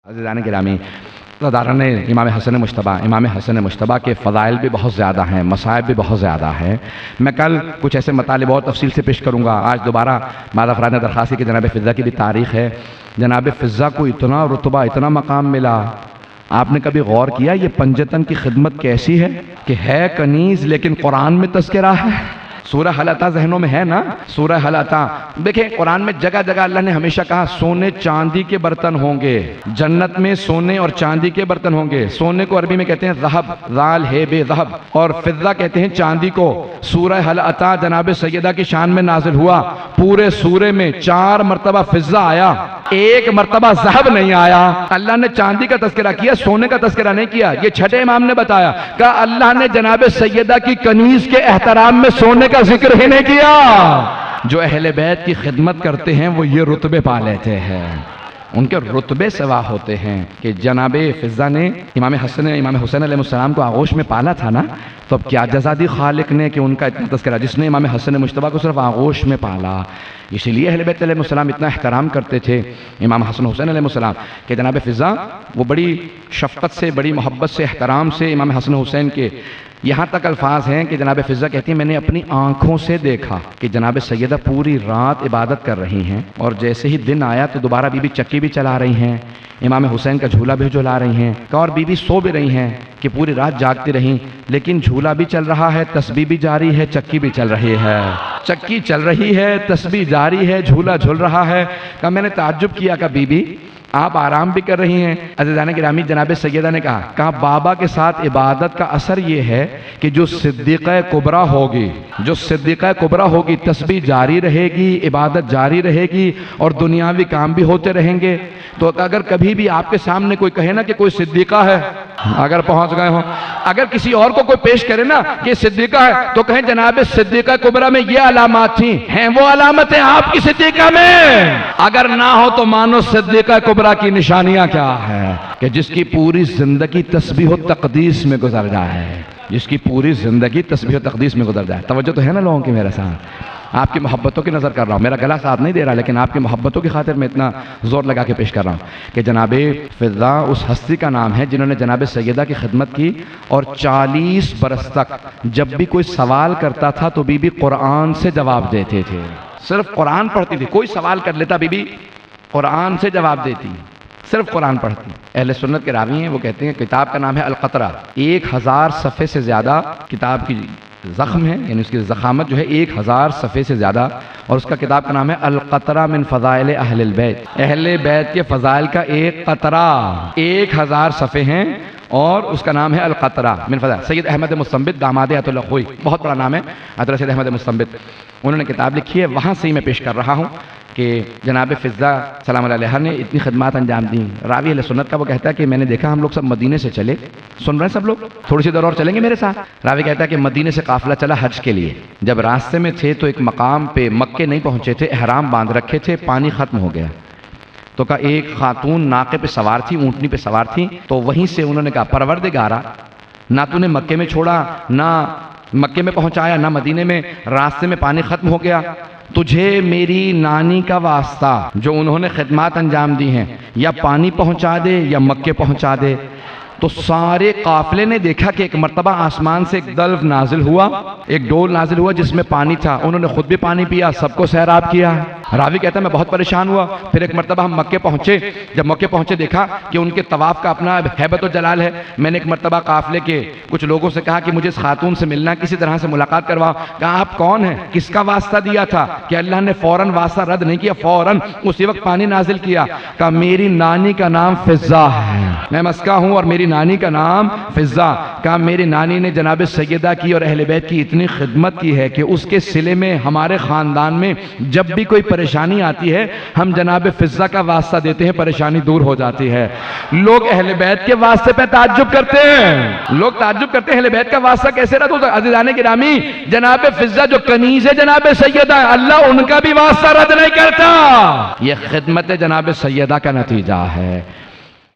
عزیزان گرامی، صداران امام حسن مجتبیٰ کے فضائل بھی بہت زیادہ ہیں، مصائب بھی بہت زیادہ ہیں۔ میں کل کچھ ایسے مطالب اور تفصیل سے پیش کروں گا۔ آج دوبارہ بعض افراد نے درخواست کی کہ جناب فضہ کی بھی تاریخ ہے۔ جناب فضہ کو اتنا رتبہ، اتنا مقام ملا، آپ نے کبھی غور کیا یہ پنجتن کی خدمت کیسی ہے کہ ہے کنیز لیکن قرآن میں تذکرہ ہے؟ سورہ حل اتی ذہنوں میں ہے نا؟ سورہ حل اتی دیکھیں، قرآن میں جگہ جگہ اللہ نے ہمیشہ کہا سونے چاندی کے برتن ہوں گے، جنت میں سونے اور چاندی کے برتن ہوں گے۔ سونے کو عربی میں کہتے ہیں ذہب، ذال ہے بے ذہب، اور فضہ کہتے ہیں چاندی کو۔ سورہ حل اتی جناب سیدہ کی شان میں نازل ہوا، پورے سورے میں 4 مرتبہ فضہ آیا، 1 مرتبہ ذہب نہیں آیا۔ اللہ نے چاندی کا تذکرہ کیا، سونے کا تذکرہ نہیں کیا۔ یہ چھٹے امام نے بتایا کہ اللہ نے جناب سیدہ کی کنیز کے احترام میں سونے کا ذکر ہی نہیں کیا۔ جو اہل بیت کی خدمت کرتے ہیں وہ یہ رتبے پا لیتے ہیں، ان کے رتبے سوا ہوتے ہیں کہ جناب فضہ نے امام حسین علیہ السلام کو آغوش میں پالا تھا نا، تو اب کیا جزا دی خالق نے کہ ان کا اتنا تذکرہ، جس نے امام حسن مجتبیٰ کو صرف آغوش میں پالا۔ اسی لیے اہل بیت علیہ السلام اتنا احترام کرتے تھے امام حسن حسین علیہ السلام کہ جناب فضہ وہ بڑی شفقت سے، بڑی محبت سے، احترام سے امام حسن حسین کے یہاں تک الفاظ ہیں کہ جناب فضہ کہتی ہیں میں نے اپنی آنکھوں سے دیکھا کہ جناب سیدہ پوری رات عبادت کر رہی ہیں، اور جیسے ہی دن آیا تو دوبارہ بی بی چکی بھی چلا رہی ہیں، امام حسین کا جھولا بھی جھلا رہی ہیں، اور بی بی سو بھی رہی ہیں کہ پوری رات جاگتی رہیں، لیکن جھولا بھی چل رہا ہے، تسبیح بھی جاری ہے، چکی بھی چل رہی ہے، چکی چل رہی ہے، تسبیح جاری ہے، جھولا جھل رہا ہے۔ کہ میں نے تعجب کیا کہ بی بی آپ آرام بھی کر رہی ہیں۔ عزیزان گرامی، جناب سیدہ نے کہا بابا کے ساتھ عبادت کا اثر یہ ہے کہ جو صدیقہ کبریٰ ہوگی تسبیح جاری رہے گی، عبادت جاری رہے گی، اور دنیاوی کام بھی ہوتے رہیں گے۔ تو اگر کبھی بھی آپ کے سامنے کوئی کہے نا کہ کوئی صدیقہ ہے، اگر پہنچ گئے ہوں، اگر کسی اور کو کوئی پیش کرے نا کہ صدیقہ ہے، تو کہیں جناب صدیقہ کبریٰ میں یہ علامات تھیں، ہیں وہ علامتیں آپ کی صدیقہ میں؟ اگر نہ ہو تو مانو صدیقہ کبریٰ کی نشانیاں کیا ہے کہ جس کی پوری زندگی تسبیح و تقدیس میں گزر جائے، جس کی پوری زندگی تسبیح و تقدیس میں گزر جائے۔ توجہ تو ہے نا لوگوں کی میرے ساتھ؟ آپ کی محبتوں کی نظر کر رہا ہوں، میرا گلا ساتھ نہیں دے رہا، لیکن آپ کی محبتوں کی خاطر میں اتنا زور لگا کے پیش کر رہا ہوں کہ جناب فضہ اس ہستی کا نام ہے جنہوں نے جناب سیدہ کی خدمت کی، اور 40 برس تک جب بھی کوئی سوال کرتا تھا تو بی بی قرآن سے جواب دیتے تھے۔ صرف قرآن پڑھتی تھی، کوئی سوال کر لیتا بی بی قرآن سے جواب دیتی، صرف قرآن پڑھتی۔ اہل سنت کے راوی ہیں، وہ کہتے ہیں کتاب کا نام ہے القطرہ، 1000 صفحے سے زیادہ کتاب کی زخم ہے، یعنی اس کی زخامت جو ہے 1000 صفحے سے زیادہ، اور اس کا کتاب کا نام ہے القطرہ من فضائل اہل البیت، اہل بیت کے فضائل کا ایک قطرہ، 1000 صفحے ہیں، اور اس کا نام ہے القطرہ من فضائل۔ سید احمد مستنبط داماد آیت اللہ خوئی، بہت بڑا نام ہے حضرت سید احمد مستنبط، انہوں نے کتاب لکھی ہے، وہاں سے ہی میں پیش کر رہا ہوں کہ جناب فضہ سلام علیہ نے اتنی خدمات انجام دیں۔ راوی اہل سنت کا وہ کہتا ہے کہ میں نے دیکھا ہم لوگ سب مدینے سے چلے، سن رہے ہیں سب لوگ؟ تھوڑی سی دور اور چلیں گے میرے ساتھ؟ راوی کہتا ہے کہ مدینے سے قافلہ چلا حج کے لیے، جب راستے میں تھے تو ایک مقام پہ مکے نہیں پہنچے تھے، احرام باندھ رکھے تھے، پانی ختم ہو گیا، تو کہا ایک خاتون ناقے پہ سوار تھی، اونٹنی پہ سوار تھی، تو وہیں سے انہوں نے کہا پروردگارا، نہ تو نے مکے میں چھوڑا، نہ مکے میں پہنچایا، نہ مدینے میں، راستے میں پانی ختم ہو گیا، تجھے میری نانی کا واسطہ جو انہوں نے خدمات انجام دی ہیں، یا پانی پہنچا دے یا مکے پہنچا دے۔ تو سارے قافلے نے دیکھا کہ ایک مرتبہ آسمان سے ایک دلو نازل ہوا، ایک ڈول نازل ہوا جس میں پانی تھا، انہوں نے خود بھی پانی پیا، سب کو سیراب کیا۔ راوی کہتا ہے میں بہت پریشان ہوا، پھر ایک مرتبہ ہم مکے پہنچے، جب مکے پہنچے دیکھا کہ ان کے طواف کا اپنا ہیبت و جلال ہے۔ میں نے ایک مرتبہ قافلے کے کچھ لوگوں سے کہا کہ مجھے اس خاتون سے ملنا، کسی طرح سے ملاقات کرواؤ۔ کہا آپ کون ہیں؟ کس کا واسطہ دیا تھا؟ کہ اللہ نے فوراً واسطہ رد نہیں کیا، فوراً اسی وقت پانی نازل کیا۔ کہا میری نانی کا نام فضہ ہے، میں مسکہ ہوں اور میری نانی کا نام فضہ۔ کہا میری نانی نے جناب سیدہ کی اور اہل بیت کی اتنی خدمت کی ہے کہ اس کے صلے میں ہمارے خاندان میں جب بھی کوئی پریشانی آتی ہے ہم جناب فضہ کا واسطہ دیتے ہیں، پریشانی دور ہو جاتی ہے۔ لوگ اہل بیت کے واسطے پہ تعجب کرتے ہیں، لوگ تعجب کرتے ہیں اہل بیت کا واسطہ کیسے رد ہوتا ہے؟ عزیزان گرامی، جناب فضہ جو کنیز ہے جناب سیدہ، اللہ ان کا بھی واسطہ رد نہیں کرتا، یہ خدمت جناب سیدہ کا نتیجہ ہے۔